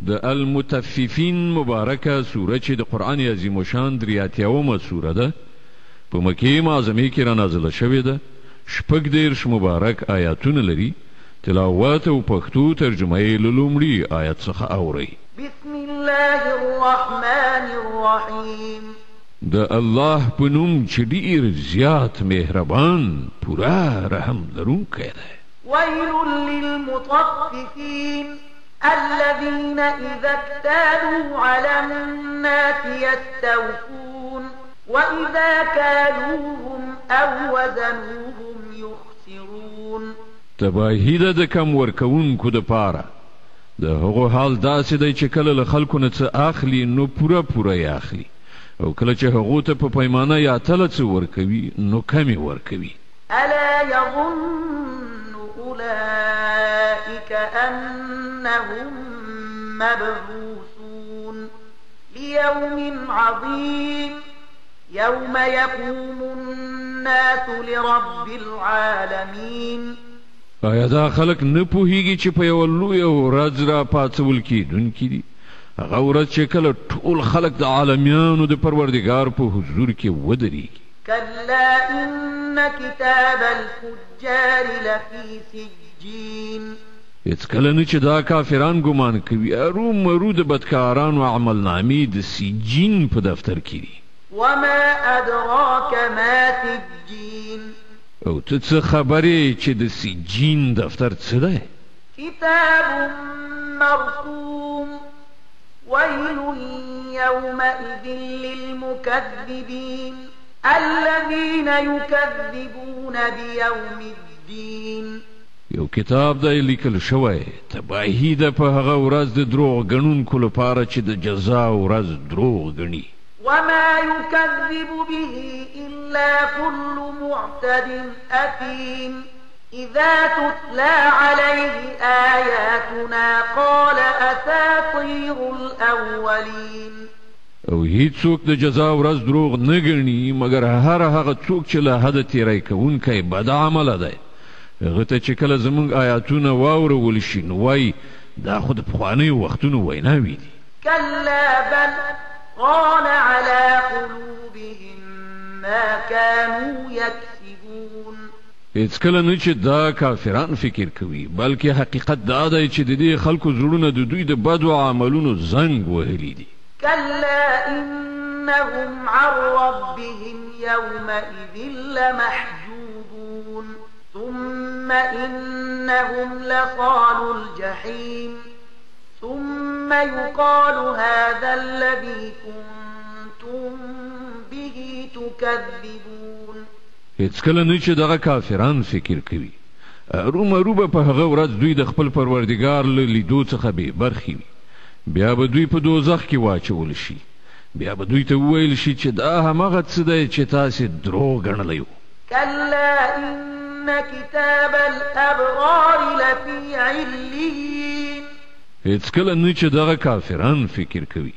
د المطففین مبارکه سوره چې د قرآن عظیم الشان 83 سوره ده په مکې معظمه کې را نازله شوې ده. 14 مبارک آیاتونه لري. تلاوت او پښتو ترجمه یې له لومړي آیت څخه اورئ. بسم الله الرحمن الرحیم. د الله په نوم چې ډېر زیات مهربان پوره رحم لرونکی دی. ويل للمطففين الذين إذا اكتالوا على الناس يستوفون وإذا كالوهم أو وزنوهم يخسرون. تباهی ده د کم ورکوونکو د پاره. د هغو حال داسې دی چې کله له خلکو نه څه اخلي نو پوره یې اخلي، او کله چې هغو ته په پیمانه یا تله څه ورکوي نو کمې ورکوي. ألا يظن أولئك أنهم مبعوثون ليوم عظيم يوم يقوم الناس لرب العالمين. آیا دا خلک نه پوهیږي چې په یوه لویه ورځ را پاڅول کیدونکي دي؟ هغه ورځ چې کله ټول خلک د عالمیانو د پروردګار په حضور کې ودرېږي. كلا إن كتاب الفجار لفي سجين. هیڅکله نه چې دا کافران ګمان کوي ارومرو د بدکارانو عملنامې د سجین په دفتر کې دي. وما أدراك ما سجين. او ته څه خبرې چې د سجین دفتر څه دی؟ كتاب مرسوم ويل يومئذ للمكذبين الذين يكذبون بيوم الدين. یو کتاب دی لیکل شوی، تباهی ده په هغه ورځ د دروغ ګڼونکو لپاره چې د جزا ورځ دروغ ګڼي. وما يكذب به إلا كل معتد أثيم إذا تتلى عليه آياتنا قال أساطير الأولين. او هیڅوک د جزا ورځ دروغ نه ګڼي مګر هر هغه څوک چې له حده تیری کوونکی بد عمله دی. هغه ته چې کله زموږ آیاتونه واورول شي نو وایي دا خو د پخوانیو وختونو ویناوې دي. كلا بل ران على قلوبهم ما كانوا يكسبون. هیڅکله نه چې دا کافران فکر کوي، بلکې حقیقت دا دی چې د دې خلکو زړونه د دوی د بدو عملونو زنګ وهلي دي. كلا إنهم عن ربهم يومئذ لمحجوبون ثم إنهم لصالوا الجحيم ثم يقال هذا الذي كنتم به تكذبون. هیڅکله نه چې دغه کافران فکر کوي ارومرو به په هغه ورځ دوی د خپل پروردګار له لیدو څخه بې برخې وي. بیا به دوی په دوزخ کې واچول شي. بیا به دوی ته وویل شي چې دا همغه څه دی چې تاسې دروغ ګڼلی وو. كلا إن كتاب الأبرار لفي عليين. هیڅکله نه چې دغه کافران فکر کوي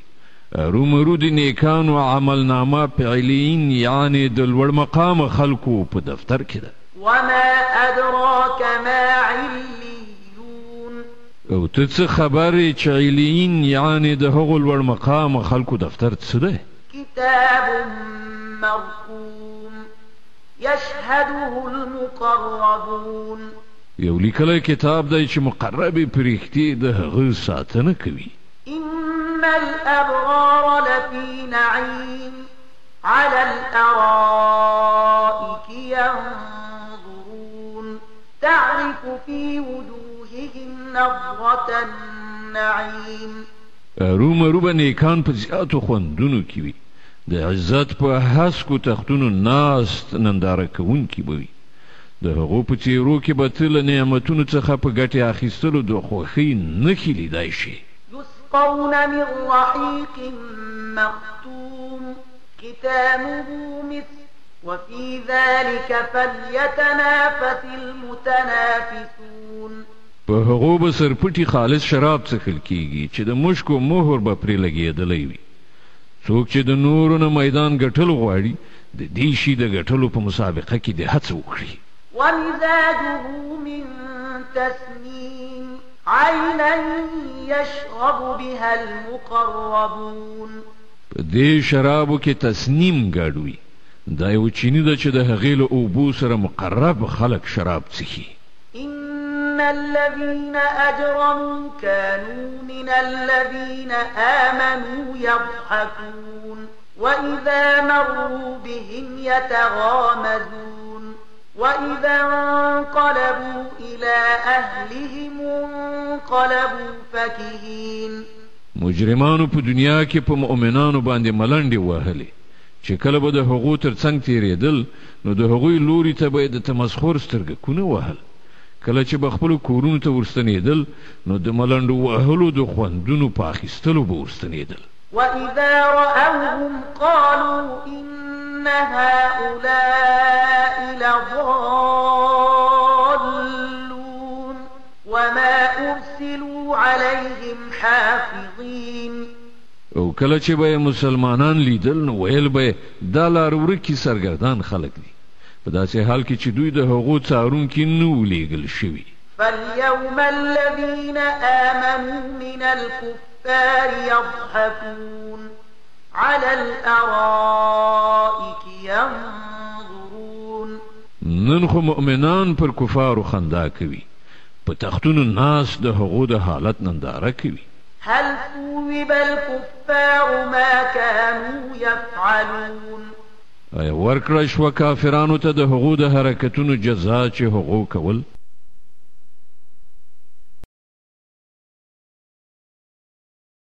ارومرو د نیکانو عملنامه په علیین یعنی د لوړ مقام خلکو په دفتر کې ده. وما أدراك ما عليون. او ته څه خبرې چې علیین یعنی د هغو لوړ مقام خلکو دفتر څه دی؟ كتاب مرقوم يشهده المقربون. یو لیکلی کتاب دی چې مقربې پرښتې د هغه ساتنه کوي. إن الأبرار لفي نعيم على الأرائك ينظرون تعرف في وجوههم نضرة النعيم. ارومرو به نیکان په زیاتو خوندونو کې وي، د عزت په هسکو تختونو ناست ننداره کوونکي به وي. د هغو په څېرو کې به ته له نعمتونو څخه په ګټې اخیستلو د خوښۍ نښې لیدای شي. يسقون من رحيق مختوم ختامه مسك وفي ذلك فليتنافس المتنافسون. په هغو به سرپټي خالص شراب څښل کیږي چې د مشکو مهر به پرې لګېدلی وي. څوک چې د نورو نه میدان ګټل غواړي د دې شي د ګټلو په مسابقه کې د هڅه وکړي. ومزاجه من تسنيم عينا يشرب بها المقربون. په دې شرابو کې تسنیم ګډوي، دا یو چینی ده چې د هغې له اوبو سره مقرب خلک شراب څښي. إن الذين أجرموا كانوا من الذين آمنوا يضحكون وإذا مروا بهم يتغامزون وإذا انقلبوا إلى أهلهم انقلبوا فكهين. مجرمانو په دنیا کې په مؤمنانو باندې ملنډې وهلې چې کله به د هغو تر څنګ تېرېدل نو د هغوی لوري ته به یې د تمسخر سترګکونه وهل. کله چې به خپلو کورونو ته ورستنېدل نو د ملنډو وهلو د خوندونو په اخیستلو به ورستنېدل. وإذا رأوهم قالوا إن هؤلاء لضالون وما أرسلوا عليهم حافظين. او کله چې به مسلمانان لیدل نو ویل به دا لار ورکي سرګردان خلک دي، په داسې حال کې چې دوی د هغو څارونکي نه وو لیږل شوي. فاليوم الذين آمنوا من الكفار يضحكون على الأرائك ينظرون. نن خو مؤمنان پر کفارو خندا کوي، په تختونو ناس د هغو د حالت ننداره کوي. هل ثوب الكفار ما كانوا يفعلون. ایا ورکړه شوه کافرانو ته د هغو د حرکتونو جزا چې هغو کول؟